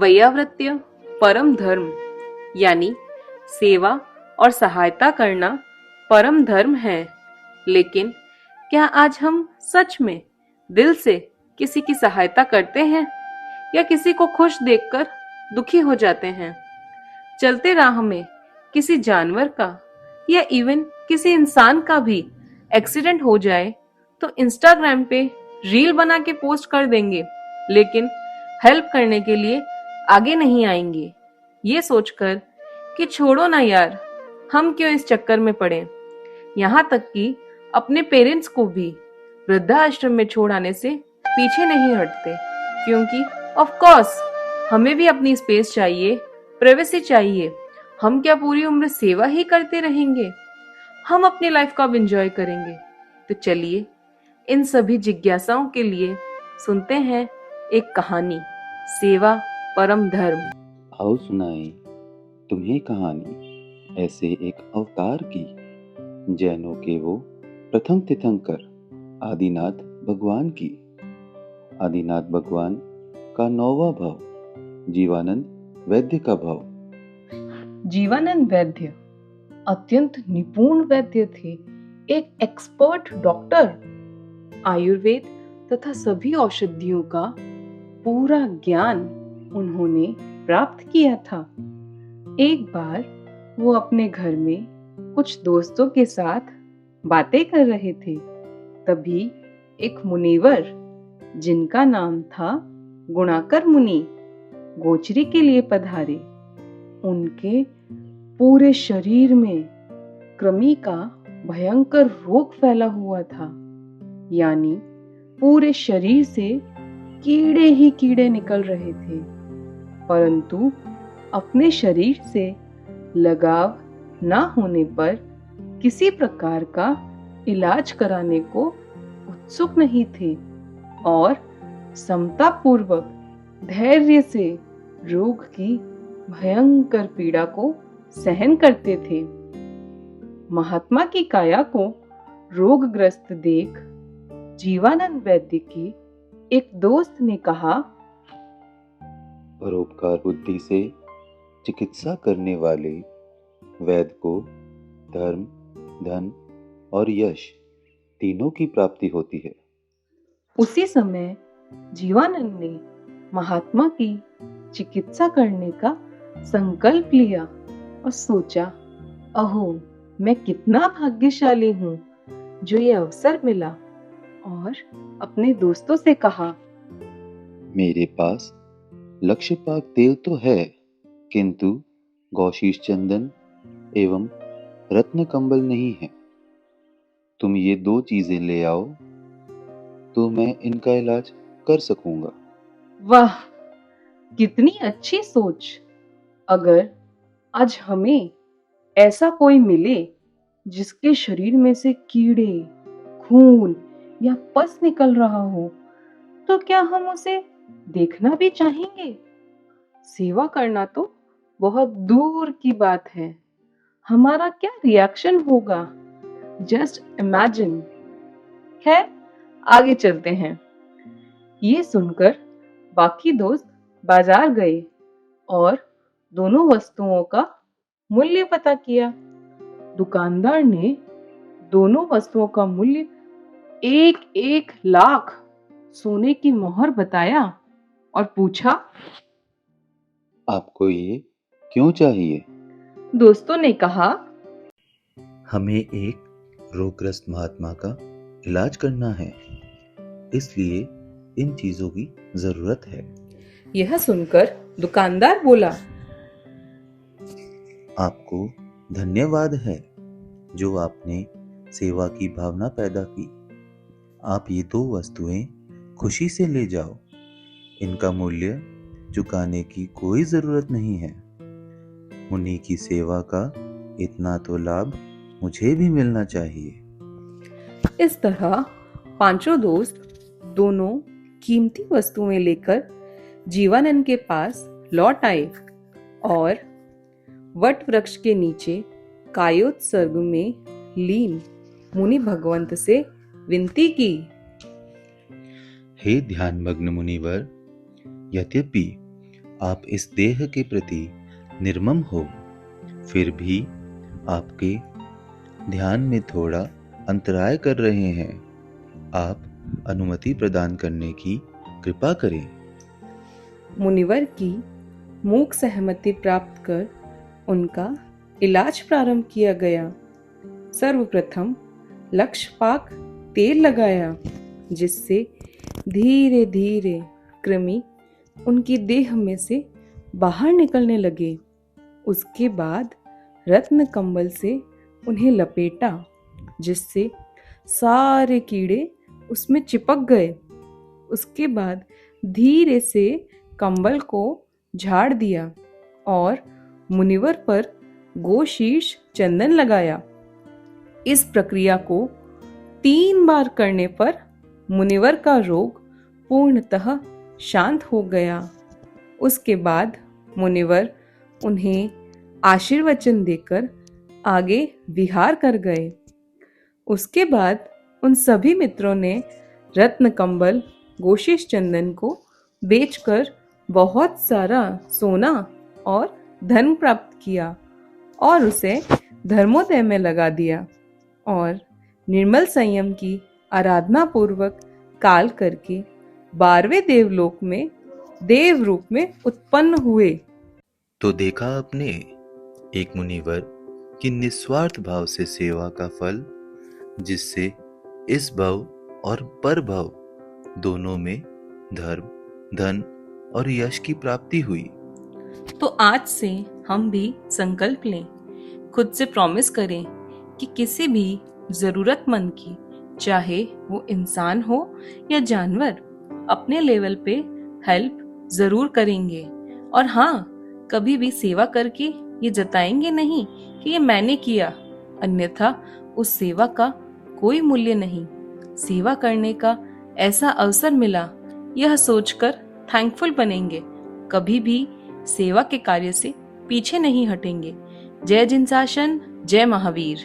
वैयावृत्य परम धर्म यानी सेवा और सहायता करना परम धर्म है। लेकिन क्या आज हम सच में दिल से किसी की सहायता करते हैं या किसी को खुश देखकर दुखी हो जाते हैं? चलते राह में किसी जानवर का या इवन किसी इंसान का भी एक्सीडेंट हो जाए तो इंस्टाग्राम पे रील बना के पोस्ट कर देंगे, लेकिन हेल्प करने के लिए आगे नहीं आएंगे, ये सोचकर कि छोड़ो ना यार, हम क्यों इस चक्कर में पड़े। यहाँ तक कि अपने पेरेंट्स को भी वृद्धाश्रम में छोड़ आने से पीछे नहीं हटते, क्योंकि ऑफ कोर्स हमें भी अपनी स्पेस चाहिए, प्राइवेसी चाहिए। हम क्या पूरी उम्र सेवा ही करते रहेंगे? हम अपनी लाइफ को अब एंजॉय करेंगे। तो चलिए इन सभी जिज्ञासाओं के लिए सुनते हैं एक कहानी, सेवा परम धर्म। आओ सुनाएं तुम्हें कहानी ऐसे एक अवतार की, जैनों के वो प्रथम तीर्थंकर आदिनाथ भगवान की। आदिनाथ भगवान का 9वां भाव जीवानंद वैद्य का भाव। जीवानंद वैद्य अत्यंत निपुण वैद्य थे, एक एक्सपर्ट डॉक्टर। आयुर्वेद तथा सभी औषधियों का पूरा ज्ञान उन्होंने प्राप्त किया था। एक बार वो अपने घर में कुछ दोस्तों के साथ बातें कर रहे थे, तभी एक मुनिवर जिनका नाम था गुणाकर मुनि गोचरी के लिए पधारे। उनके पूरे शरीर में कृमि का भयंकर रोग फैला हुआ था, यानी पूरे शरीर से कीड़े ही कीड़े निकल रहे थे, परंतु अपने शरीर से लगाव ना होने पर किसी प्रकार का इलाज कराने को उत्सुक नहीं थे और समता पूर्वक धैर्य से रोग की भयंकर पीड़ा को सहन करते थे। महात्मा की काया को रोगग्रस्त देख जीवानंद वैद्य की एक दोस्त ने कहा, परोपकार बुद्धि से चिकित्सा करने वाले वैद्य को धर्म, धन और यश तीनों की प्राप्ति होती है। उसी समय जीवानंद ने महात्मा की चिकित्सा करने का संकल्प लिया और सोचा, अहो मैं कितना भाग्यशाली हूँ जो ये अवसर मिला, और अपने दोस्तों से कहा, मेरे पास लक्ष्यपाक तेल तो है, किंतु गौशीश चंदन एवं रत्न कंबल नहीं है। तुम ये 2 चीजें ले आओ तो मैं इनका इलाज कर सकूंगा। वाह, कितनी अच्छी सोच। अगर आज हमें ऐसा कोई मिले जिसके शरीर में से कीड़े, खून या पस निकल रहा हो, तो क्या हम उसे देखना भी चाहेंगे? सेवा करना तो बहुत दूर की बात है, हमारा क्या रिएक्शन होगा, जस्ट इमेजिन। खैर आगे चलते हैं। ये सुनकर बाकी दोस्त बाजार गए और दोनों वस्तुओं का मूल्य पता किया। दुकानदार ने दोनों वस्तुओं का मूल्य 1-1 लाख सोने की मोहर बताया और पूछा, आपको ये क्यों चाहिए? दोस्तों ने कहा, हमें एक रोगग्रस्त महात्मा का इलाज करना है, इसलिए इन चीजों की जरूरत है। यह सुनकर दुकानदार बोला, आपको धन्यवाद है जो आपने सेवा की भावना पैदा की। आप ये 2 वस्तुएं खुशी से ले जाओ, इनका मूल्य चुकाने की कोई जरूरत नहीं है। मुनि की सेवा का इतना तो लाभ मुझे भी मिलना चाहिए। इस तरह पांचों दोस्त दोनों कीमती वस्तुएं लेकर जीवानंद के पास लौट आए और वट वृक्ष के नीचे कायोत्सर्ग में लीन मुनि भगवंत से विनती की, हे ध्यानमग्न मुनिवर, यद्यपि आप इस देह के प्रति निर्मम हो, फिर भी आपके ध्यान में थोड़ा अंतराय कर रहे हैं। आप अनुमति प्रदान करने की कृपा करें। मुनिवर की मूक सहमति प्राप्त कर उनका इलाज प्रारंभ किया गया। सर्वप्रथम लक्षपाक तेल लगाया, जिससे धीरे धीरे कृमि उनकी देह में से बाहर निकलने लगे। उसके बाद रत्न कंबल से उन्हें लपेटा, जिससे सारे कीड़े उसमें चिपक गए। उसके बाद धीरे से कंबल को झाड़ दिया और मुनिवर पर गोशीर्ष चंदन लगाया। इस प्रक्रिया को 3 बार करने पर मुनिवर का रोग पूर्णतः शांत हो गया। उसके बाद मुनिवर उन्हें आशीर्वचन देकर आगे विहार कर गए। उसके बाद उन सभी मित्रों ने रत्न कंबल गोशीश चंदन को बेचकर बहुत सारा सोना और धन प्राप्त किया और उसे धर्मोदय में लगा दिया और निर्मल संयम की आराधना पूर्वक काल करके 12वें देवलोक में देव रूप में उत्पन्न हुए। तो देखा आपने एक मुनिवर की निस्वार्थ भाव से सेवा का फल, जिससे इस भव और पर भव दोनों में धर्म, धन और यश की प्राप्ति हुई। तो आज से हम भी संकल्प लें, खुद से प्रॉमिस करें कि किसी भी जरूरतमंद की, चाहे वो इंसान हो या जानवर, अपने लेवल पे हेल्प जरूर करेंगे। और हाँ, कभी भी सेवा करके ये जताएंगे नहीं कि ये मैंने किया, अन्यथा उस सेवा का कोई मूल्य नहीं। सेवा करने का ऐसा अवसर मिला, यह सोचकर थैंकफुल बनेंगे। कभी भी सेवा के कार्य से पीछे नहीं हटेंगे। जय जिनशासन, जय महावीर।